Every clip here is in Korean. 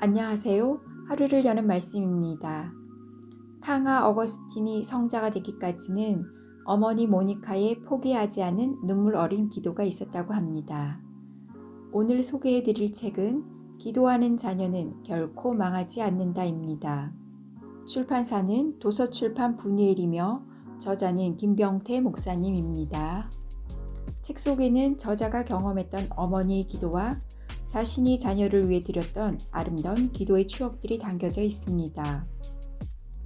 안녕하세요. 하루를 여는 말씀입니다. 탕아 어거스틴이 성자가 되기까지는 어머니 모니카의 포기하지 않은 눈물 어린 기도가 있었다고 합니다. 오늘 소개해 드릴 책은 기도하는 자녀는 결코 망하지 않는다입니다. 출판사는 도서출판 분이엘이며 저자는 김병태 목사님입니다. 책 속에는 저자가 경험했던 어머니의 기도와 자신이 자녀를 위해 드렸던 아름다운 기도의 추억들이 담겨져 있습니다.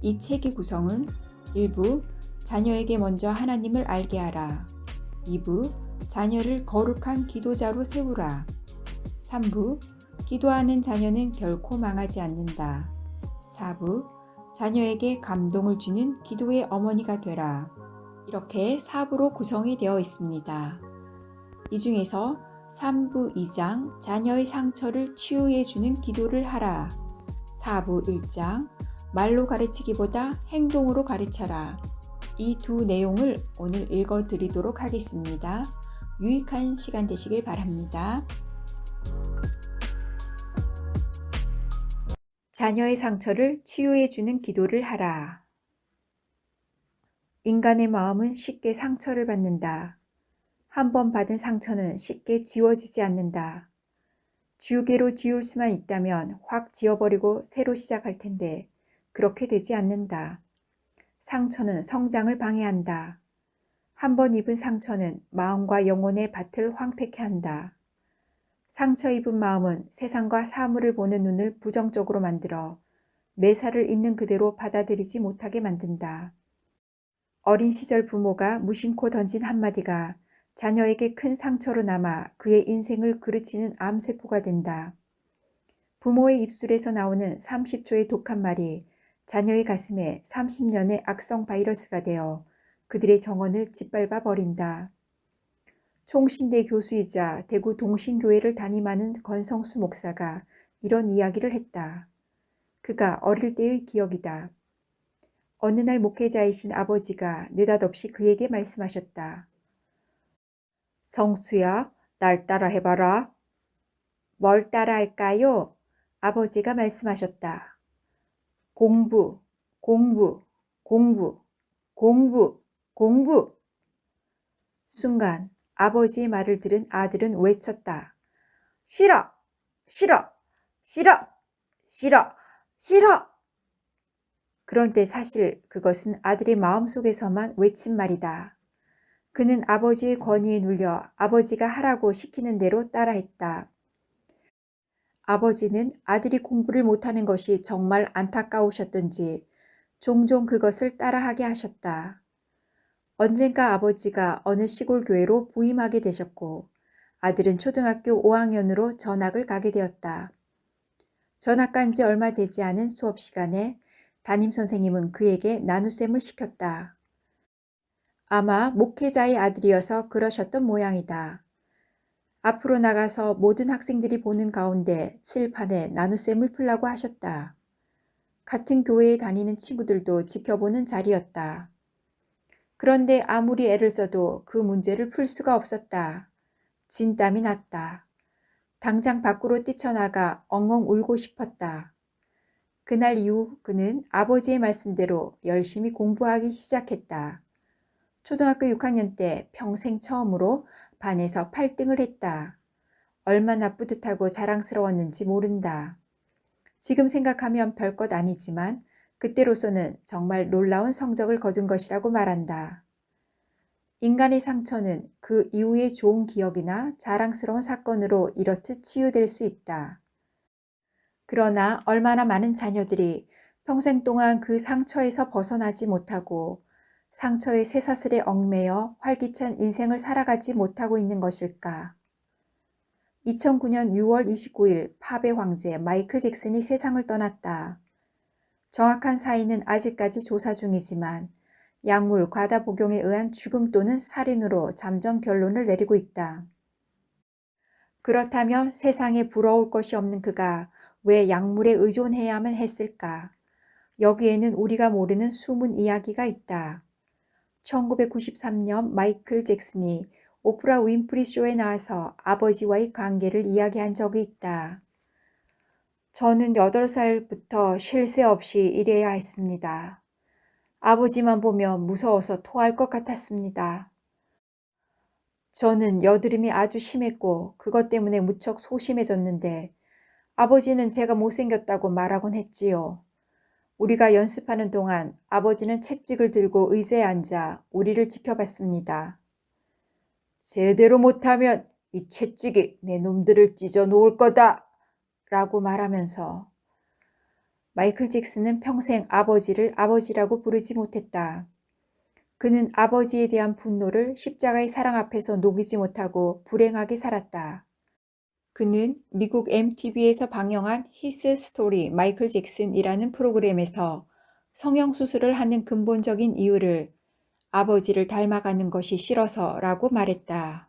이 책의 구성은 1부 자녀에게 먼저 하나님을 알게 하라, 2부 자녀를 거룩한 기도자로 세우라, 3부 기도하는 자녀는 결코 망하지 않는다, 4부 자녀에게 감동을 주는 기도의 어머니가 되라. 이렇게 4부로 구성이 되어 있습니다. 이 중에서 3부 2장 자녀의 상처를 치유해 주는 기도를 하라, 4부 1장 말로 가르치기보다 행동으로 가르쳐라. 이 두 내용을 오늘 읽어 드리도록 하겠습니다. 유익한 시간 되시길 바랍니다. 자녀의 상처를 치유해 주는 기도를 하라. 인간의 마음은 쉽게 상처를 받는다. 한 번 받은 상처는 쉽게 지워지지 않는다. 지우개로 지울 수만 있다면 확 지워버리고 새로 시작할 텐데 그렇게 되지 않는다. 상처는 성장을 방해한다. 한 번 입은 상처는 마음과 영혼의 밭을 황폐케 한다. 상처 입은 마음은 세상과 사물을 보는 눈을 부정적으로 만들어 매사를 있는 그대로 받아들이지 못하게 만든다. 어린 시절 부모가 무심코 던진 한마디가 자녀에게 큰 상처로 남아 그의 인생을 그르치는 암세포가 된다. 부모의 입술에서 나오는 30초의 독한 말이 자녀의 가슴에 30년의 악성 바이러스가 되어 그들의 정원을 짓밟아 버린다. 총신대 교수이자 대구 동신교회를 담임하는 권성수 목사가 이런 이야기를 했다. 그가 어릴 때의 기억이다. 어느 날 목회자이신 아버지가 느닷없이 그에게 말씀하셨다. 성수야, 날 따라 해봐라. 뭘 따라 할까요? 아버지가 말씀하셨다. 공부, 공부, 공부, 공부, 공부. 순간 아버지의 말을 들은 아들은 외쳤다. 싫어, 싫어, 싫어, 싫어, 싫어. 그런데 사실 그것은 아들의 마음속에서만 외친 말이다. 그는 아버지의 권위에 눌려 아버지가 하라고 시키는 대로 따라했다. 아버지는 아들이 공부를 못하는 것이 정말 안타까우셨던지 종종 그것을 따라하게 하셨다. 언젠가 아버지가 어느 시골 교회로 부임하게 되셨고 아들은 초등학교 5학년으로 전학을 가게 되었다. 전학 간 지 얼마 되지 않은 수업 시간에 담임 선생님은 그에게 나눗셈을 시켰다. 아마 목회자의 아들이어서 그러셨던 모양이다. 앞으로 나가서 모든 학생들이 보는 가운데 칠판에 나눗셈을 풀라고 하셨다. 같은 교회에 다니는 친구들도 지켜보는 자리였다. 그런데 아무리 애를 써도 그 문제를 풀 수가 없었다. 진땀이 났다. 당장 밖으로 뛰쳐나가 엉엉 울고 싶었다. 그날 이후 그는 아버지의 말씀대로 열심히 공부하기 시작했다. 초등학교 6학년 때 평생 처음으로 반에서 8등을 했다. 얼마나 뿌듯하고 자랑스러웠는지 모른다. 지금 생각하면 별것 아니지만 그때로서는 정말 놀라운 성적을 거둔 것이라고 말한다. 인간의 상처는 그 이후의 좋은 기억이나 자랑스러운 사건으로 이렇듯 치유될 수 있다. 그러나 얼마나 많은 자녀들이 평생 동안 그 상처에서 벗어나지 못하고 상처의 쇠사슬에 얽매여 활기찬 인생을 살아가지 못하고 있는 것일까? 2009년 6월 29일 팝의 황제 마이클 잭슨이 세상을 떠났다. 정확한 사인은 아직까지 조사 중이지만 약물 과다 복용에 의한 죽음 또는 살인으로 잠정 결론을 내리고 있다. 그렇다면 세상에 부러울 것이 없는 그가 왜 약물에 의존해야만 했을까? 여기에는 우리가 모르는 숨은 이야기가 있다. 1993년 마이클 잭슨이 오프라 윈프리 쇼에 나와서 아버지와의 관계를 이야기한 적이 있다. 저는 8살부터 쉴 새 없이 일해야 했습니다. 아버지만 보면 무서워서 토할 것 같았습니다. 저는 여드름이 아주 심했고 그것 때문에 무척 소심해졌는데 아버지는 제가 못생겼다고 말하곤 했지요. 우리가 연습하는 동안 아버지는 채찍을 들고 의자에 앉아 우리를 지켜봤습니다. 제대로 못하면 이 채찍이 내 놈들을 찢어 놓을 거다! 라고 말하면서 마이클 잭슨은 평생 아버지를 아버지라고 부르지 못했다. 그는 아버지에 대한 분노를 십자가의 사랑 앞에서 녹이지 못하고 불행하게 살았다. 그는 미국 MTV에서 방영한 히스 스토리 마이클 잭슨이라는 프로그램에서 성형수술을 하는 근본적인 이유를 아버지를 닮아가는 것이 싫어서라고 말했다.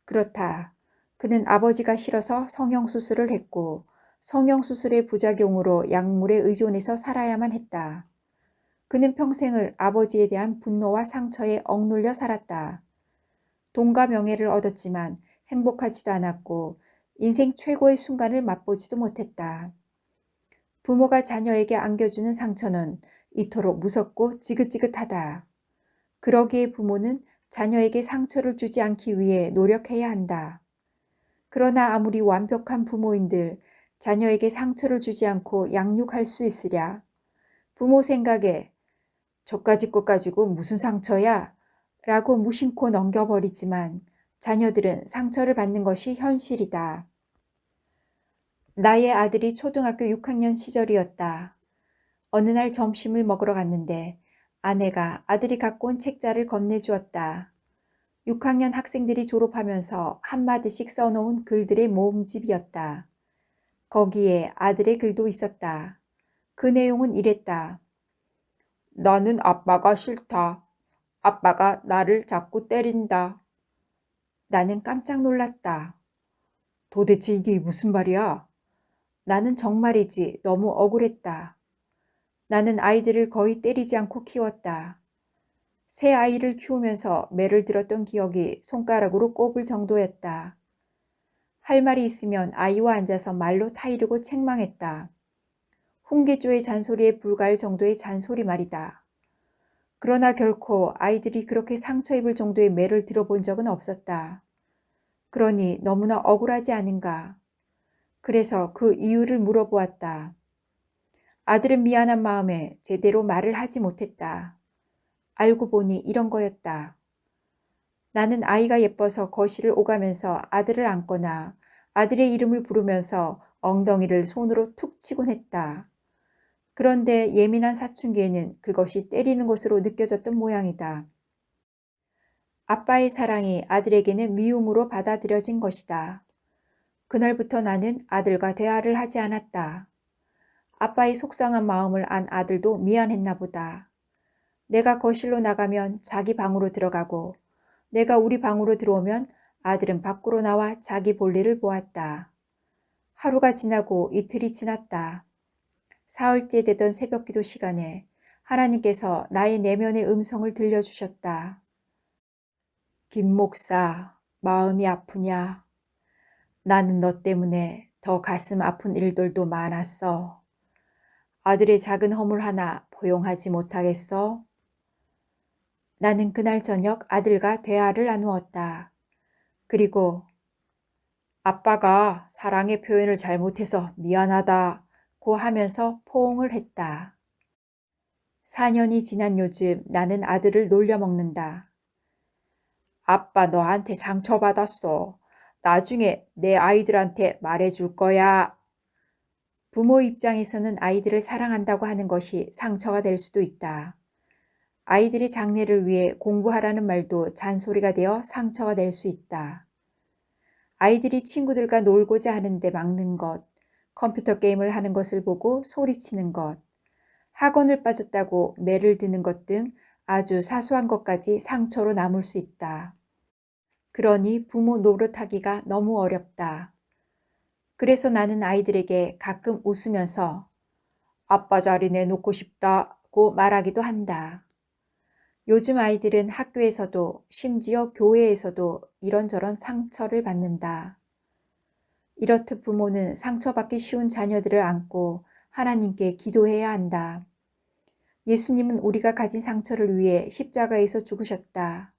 그렇다. 그는 아버지가 싫어서 성형수술을 했고 성형수술의 부작용으로 약물에 의존해서 살아야만 했다. 그는 평생을 아버지에 대한 분노와 상처에 억눌려 살았다. 돈과 명예를 얻었지만 행복하지도 않았고 인생 최고의 순간을 맛보지도 못했다. 부모가 자녀에게 안겨주는 상처는 이토록 무섭고 지긋지긋하다. 그러기에 부모는 자녀에게 상처를 주지 않기 위해 노력해야 한다. 그러나 아무리 완벽한 부모인들 자녀에게 상처를 주지 않고 양육할 수 있으랴. 부모 생각에 저까짓 것 가지고 무슨 상처야? 라고 무심코 넘겨버리지만 자녀들은 상처를 받는 것이 현실이다. 나의 아들이 초등학교 6학년 시절이었다. 어느 날 점심을 먹으러 갔는데 아내가 아들이 갖고 온 책자를 건네주었다. 6학년 학생들이 졸업하면서 한마디씩 써놓은 글들의 모음집이었다. 거기에 아들의 글도 있었다. 그 내용은 이랬다. 나는 아빠가 싫다. 아빠가 나를 자꾸 때린다. 나는 깜짝 놀랐다. 도대체 이게 무슨 말이야? 나는 정말이지 너무 억울했다. 나는 아이들을 거의 때리지 않고 키웠다. 새 아이를 키우면서 매를 들었던 기억이 손가락으로 꼽을 정도였다. 할 말이 있으면 아이와 앉아서 말로 타이르고 책망했다. 훈계조의 잔소리에 불과할 정도의 잔소리 말이다. 그러나 결코 아이들이 그렇게 상처 입을 정도의 매를 들어본 적은 없었다. 그러니 너무나 억울하지 않은가. 그래서 그 이유를 물어보았다. 아들은 미안한 마음에 제대로 말을 하지 못했다. 알고 보니 이런 거였다. 나는 아이가 예뻐서 거실을 오가면서 아들을 안거나 아들의 이름을 부르면서 엉덩이를 손으로 툭 치곤 했다. 그런데 예민한 사춘기에는 그것이 때리는 것으로 느껴졌던 모양이다. 아빠의 사랑이 아들에게는 미움으로 받아들여진 것이다. 그날부터 나는 아들과 대화를 하지 않았다. 아빠의 속상한 마음을 안 아들도 미안했나 보다. 내가 거실로 나가면 자기 방으로 들어가고 내가 우리 방으로 들어오면 아들은 밖으로 나와 자기 볼일을 보았다. 하루가 지나고 이틀이 지났다. 사흘째 되던 새벽기도 시간에 하나님께서 나의 내면의 음성을 들려주셨다. 김 목사, 마음이 아프냐? 나는 너 때문에 더 가슴 아픈 일들도 많았어. 아들의 작은 허물 하나 포용하지 못하겠어? 나는 그날 저녁 아들과 대화를 나누었다. 그리고 아빠가 사랑의 표현을 잘못해서 미안하다고 하면서 포옹을 했다. 4년이 지난 요즘 나는 아들을 놀려먹는다. 아빠 너한테 상처받았어. 나중에 내 아이들한테 말해줄 거야. 부모 입장에서는 아이들을 사랑한다고 하는 것이 상처가 될 수도 있다. 아이들이 장래를 위해 공부하라는 말도 잔소리가 되어 상처가 될 수 있다. 아이들이 친구들과 놀고자 하는데 막는 것, 컴퓨터 게임을 하는 것을 보고 소리치는 것, 학원을 빠졌다고 매를 드는 것 등 아주 사소한 것까지 상처로 남을 수 있다. 그러니 부모 노릇하기가 너무 어렵다. 그래서 나는 아이들에게 가끔 웃으면서 아빠 자리 내놓고 싶다고 말하기도 한다. 요즘 아이들은 학교에서도 심지어 교회에서도 이런저런 상처를 받는다. 이렇듯 부모는 상처받기 쉬운 자녀들을 안고 하나님께 기도해야 한다. 예수님은 우리가 가진 상처를 위해 십자가에서 죽으셨다.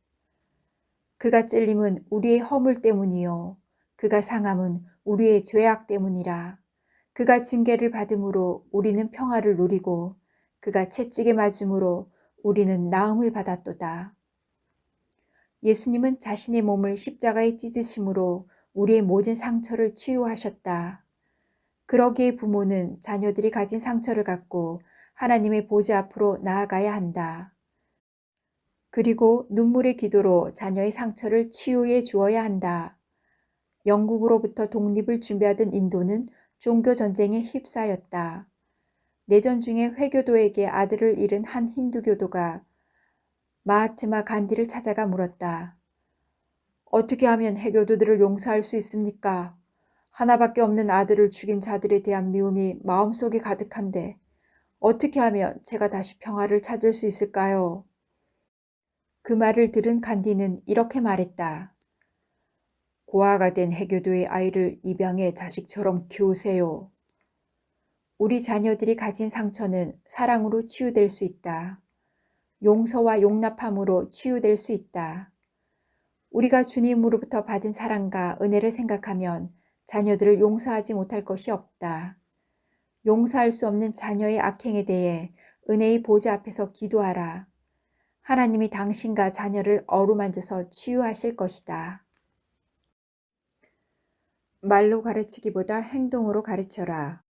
그가 찔림은 우리의 허물 때문이요. 그가 상함은 우리의 죄악 때문이라. 그가 징계를 받음으로 우리는 평화를 누리고 그가 채찍에 맞음으로 우리는 나음을 받았도다. 예수님은 자신의 몸을 십자가에 찢으심으로 우리의 모든 상처를 치유하셨다. 그러기에 부모는 자녀들이 가진 상처를 갖고 하나님의 보좌 앞으로 나아가야 한다. 그리고 눈물의 기도로 자녀의 상처를 치유해 주어야 한다. 영국으로부터 독립을 준비하던 인도는 종교 전쟁에 휩싸였다. 내전 중에 회교도에게 아들을 잃은 한 힌두교도가 마하트마 간디를 찾아가 물었다. 어떻게 하면 회교도들을 용서할 수 있습니까? 하나밖에 없는 아들을 죽인 자들에 대한 미움이 마음속에 가득한데 어떻게 하면 제가 다시 평화를 찾을 수 있을까요? 그 말을 들은 간디는 이렇게 말했다. 고아가 된 해교도의 아이를 입양해 자식처럼 키우세요. 우리 자녀들이 가진 상처는 사랑으로 치유될 수 있다. 용서와 용납함으로 치유될 수 있다. 우리가 주님으로부터 받은 사랑과 은혜를 생각하면 자녀들을 용서하지 못할 것이 없다. 용서할 수 없는 자녀의 악행에 대해 은혜의 보좌 앞에서 기도하라. 하나님이 당신과 자녀를 어루만져서 치유하실 것이다. 말로 가르치기보다 행동으로 가르쳐라.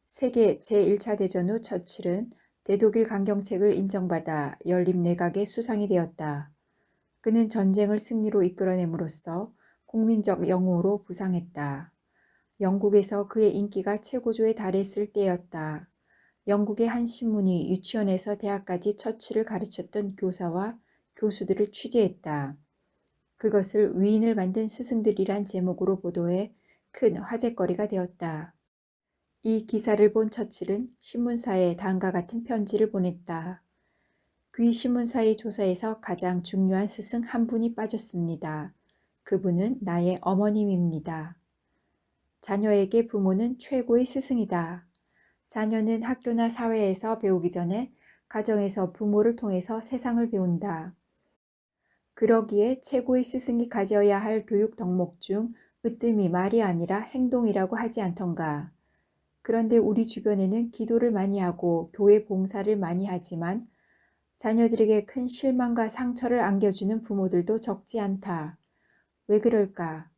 세계 제1차 대전 후 처칠은 대독일 강경책을 인정받아 연립내각의 수상이 되었다. 그는 전쟁을 승리로 이끌어냄으로써 국민적 영웅으로 부상했다. 영국에서 그의 인기가 최고조에 달했을 때였다. 영국의 한 신문이 유치원에서 대학까지 처칠을 가르쳤던 교사와 교수들을 취재했다. 그것을 위인을 만든 스승들이란 제목으로 보도해 큰 화제거리가 되었다. 이 기사를 본 처칠은 신문사에 다음과 같은 편지를 보냈다. 귀 신문사의 조사에서 가장 중요한 스승 한 분이 빠졌습니다. 그분은 나의 어머님입니다. 자녀에게 부모는 최고의 스승이다. 자녀는 학교나 사회에서 배우기 전에 가정에서 부모를 통해서 세상을 배운다. 그러기에 최고의 스승이 가져야 할 교육 덕목 중 으뜸이 말이 아니라 행동이라고 하지 않던가. 그런데 우리 주변에는 기도를 많이 하고 교회 봉사를 많이 하지만 자녀들에게 큰 실망과 상처를 안겨주는 부모들도 적지 않다. 왜 그럴까?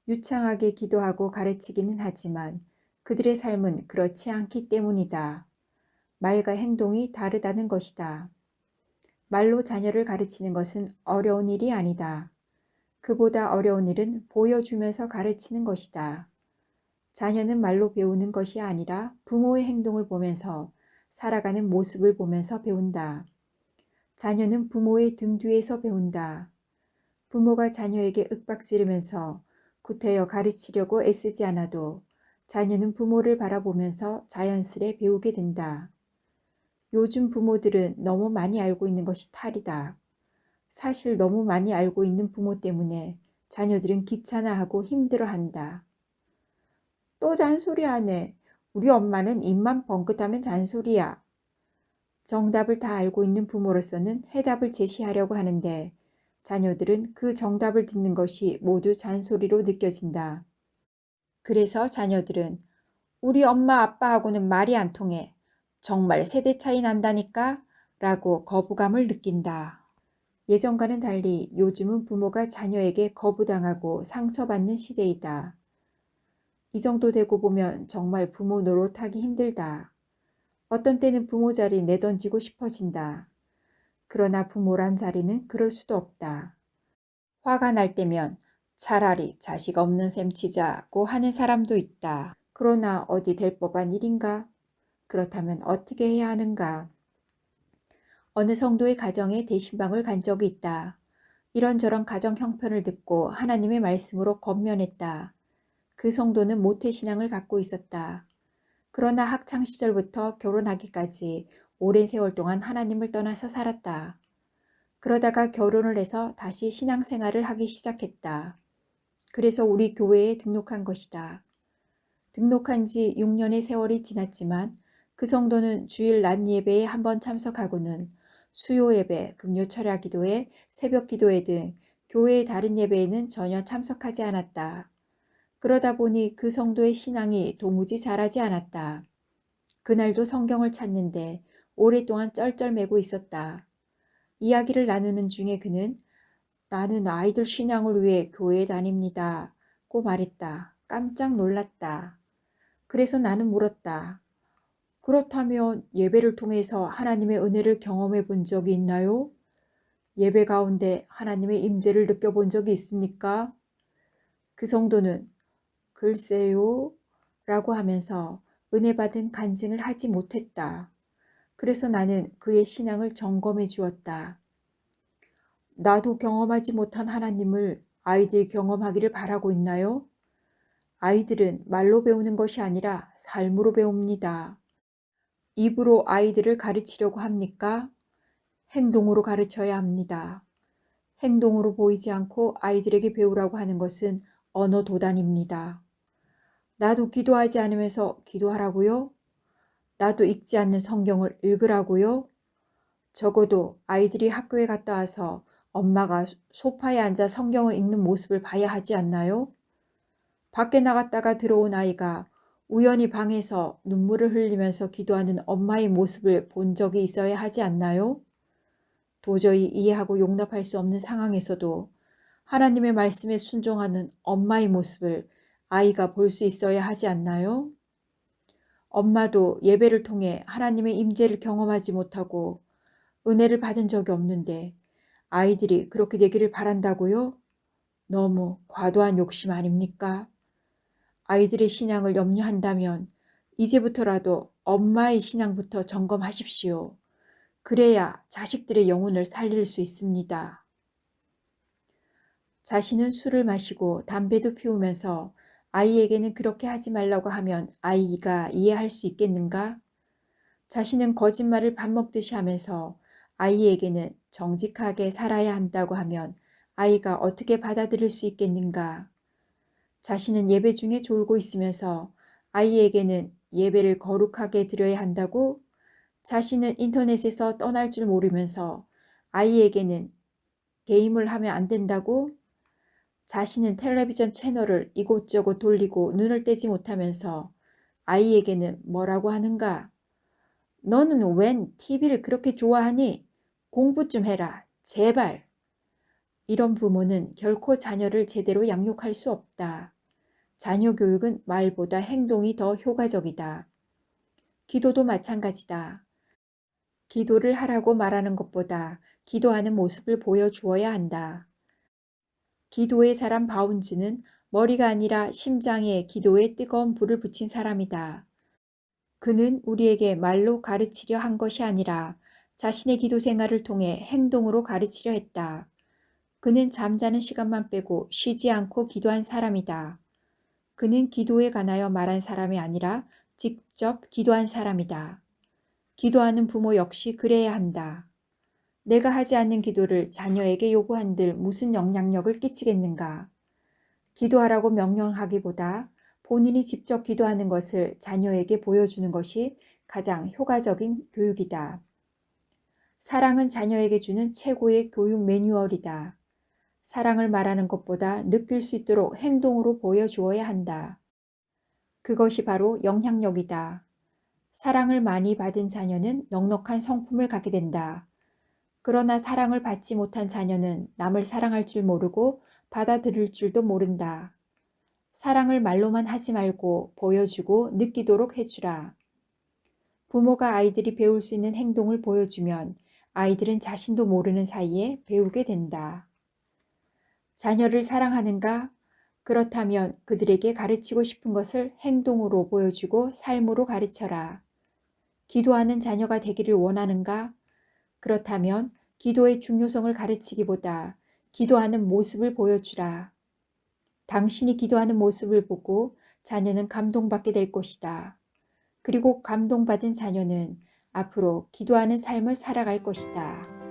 유창하게 기도하고 가르치기는 하지만 그들의 삶은 그렇지 않기 때문이다. 말과 행동이 다르다는 것이다. 말로 자녀를 가르치는 것은 어려운 일이 아니다. 그보다 어려운 일은 보여주면서 가르치는 것이다. 자녀는 말로 배우는 것이 아니라 부모의 행동을 보면서 살아가는 모습을 보면서 배운다. 자녀는 부모의 등 뒤에서 배운다. 부모가 자녀에게 윽박지르면서 구태여 가르치려고 애쓰지 않아도 자녀는 부모를 바라보면서 자연스레 배우게 된다. 요즘 부모들은 너무 많이 알고 있는 것이 탈이다. 사실 너무 많이 알고 있는 부모 때문에 자녀들은 귀찮아하고 힘들어한다. 또 잔소리하네. 우리 엄마는 입만 벙긋하면 잔소리야. 정답을 다 알고 있는 부모로서는 해답을 제시하려고 하는데 자녀들은 그 정답을 듣는 것이 모두 잔소리로 느껴진다. 그래서 자녀들은 우리 엄마 아빠하고는 말이 안 통해. 정말 세대 차이 난다니까? 라고 거부감을 느낀다. 예전과는 달리 요즘은 부모가 자녀에게 거부당하고 상처받는 시대이다. 이 정도 되고 보면 정말 부모 노릇하기 힘들다. 어떤 때는 부모 자리 내던지고 싶어진다. 그러나 부모란 자리는 그럴 수도 없다. 화가 날 때면 차라리 자식 없는 셈 치자고 하는 사람도 있다. 그러나 어디 될 법한 일인가? 그렇다면 어떻게 해야 하는가? 어느 성도의 가정에 대신방을 간 적이 있다. 이런저런 가정 형편을 듣고 하나님의 말씀으로 권면했다. 그 성도는 모태신앙을 갖고 있었다. 그러나 학창시절부터 결혼하기까지 오랜 세월 동안 하나님을 떠나서 살았다. 그러다가 결혼을 해서 다시 신앙생활을 하기 시작했다. 그래서 우리 교회에 등록한 것이다. 등록한 지 6년의 세월이 지났지만 그 성도는 주일 낮 예배에 한 번 참석하고는 수요 예배, 금요 철야 기도회, 새벽 기도회 등 교회의 다른 예배에는 전혀 참석하지 않았다. 그러다 보니 그 성도의 신앙이 도무지 자라지 않았다. 그날도 성경을 찾는데 오랫동안 쩔쩔매고 있었다. 이야기를 나누는 중에 그는 나는 아이들 신앙을 위해 교회에 다닙니다. 고 말했다. 깜짝 놀랐다. 그래서 나는 물었다. 그렇다면 예배를 통해서 하나님의 은혜를 경험해 본 적이 있나요? 예배 가운데 하나님의 임재를 느껴본 적이 있습니까? 그 성도는 글쎄요 라고 하면서 은혜 받은 간증을 하지 못했다. 그래서 나는 그의 신앙을 점검해 주었다. 나도 경험하지 못한 하나님을 아이들이 경험하기를 바라고 있나요? 아이들은 말로 배우는 것이 아니라 삶으로 배웁니다. 입으로 아이들을 가르치려고 합니까? 행동으로 가르쳐야 합니다. 행동으로 보이지 않고 아이들에게 배우라고 하는 것은 언어 도단입니다. 나도 기도하지 않으면서 기도하라고요? 나도 읽지 않는 성경을 읽으라고요? 적어도 아이들이 학교에 갔다 와서 엄마가 소파에 앉아 성경을 읽는 모습을 봐야 하지 않나요? 밖에 나갔다가 들어온 아이가 우연히 방에서 눈물을 흘리면서 기도하는 엄마의 모습을 본 적이 있어야 하지 않나요? 도저히 이해하고 용납할 수 없는 상황에서도 하나님의 말씀에 순종하는 엄마의 모습을 아이가 볼 수 있어야 하지 않나요? 엄마도 예배를 통해 하나님의 임재를 경험하지 못하고 은혜를 받은 적이 없는데 아이들이 그렇게 되기를 바란다고요? 너무 과도한 욕심 아닙니까? 아이들의 신앙을 염려한다면 이제부터라도 엄마의 신앙부터 점검하십시오. 그래야 자식들의 영혼을 살릴 수 있습니다. 자신은 술을 마시고 담배도 피우면서 아이에게는 그렇게 하지 말라고 하면 아이가 이해할 수 있겠는가? 자신은 거짓말을 밥 먹듯이 하면서 아이에게는 정직하게 살아야 한다고 하면 아이가 어떻게 받아들일 수 있겠는가? 자신은 예배 중에 졸고 있으면서 아이에게는 예배를 거룩하게 드려야 한다고? 자신은 인터넷에서 떠날 줄 모르면서 아이에게는 게임을 하면 안 된다고? 자신은 텔레비전 채널을 이곳저곳 돌리고 눈을 떼지 못하면서 아이에게는 뭐라고 하는가? 너는 웬 TV를 그렇게 좋아하니? 공부 좀 해라. 제발. 이런 부모는 결코 자녀를 제대로 양육할 수 없다. 자녀 교육은 말보다 행동이 더 효과적이다. 기도도 마찬가지다. 기도를 하라고 말하는 것보다 기도하는 모습을 보여주어야 한다. 기도의 사람 바운즈는 머리가 아니라 심장에 기도에 뜨거운 불을 붙인 사람이다. 그는 우리에게 말로 가르치려 한 것이 아니라 자신의 기도 생활을 통해 행동으로 가르치려 했다. 그는 잠자는 시간만 빼고 쉬지 않고 기도한 사람이다. 그는 기도에 관하여 말한 사람이 아니라 직접 기도한 사람이다. 기도하는 부모 역시 그래야 한다. 내가 하지 않는 기도를 자녀에게 요구한들 무슨 영향력을 끼치겠는가? 기도하라고 명령하기보다 본인이 직접 기도하는 것을 자녀에게 보여주는 것이 가장 효과적인 교육이다. 사랑은 자녀에게 주는 최고의 교육 매뉴얼이다. 사랑을 말하는 것보다 느낄 수 있도록 행동으로 보여주어야 한다. 그것이 바로 영향력이다. 사랑을 많이 받은 자녀는 넉넉한 성품을 갖게 된다. 그러나 사랑을 받지 못한 자녀는 남을 사랑할 줄 모르고 받아들일 줄도 모른다. 사랑을 말로만 하지 말고 보여주고 느끼도록 해주라. 부모가 아이들이 배울 수 있는 행동을 보여주면 아이들은 자신도 모르는 사이에 배우게 된다. 자녀를 사랑하는가? 그렇다면 그들에게 가르치고 싶은 것을 행동으로 보여주고 삶으로 가르쳐라. 기도하는 자녀가 되기를 원하는가? 그렇다면 기도의 중요성을 가르치기보다 기도하는 모습을 보여주라. 당신이 기도하는 모습을 보고 자녀는 감동받게 될 것이다. 그리고 감동받은 자녀는 앞으로 기도하는 삶을 살아갈 것이다.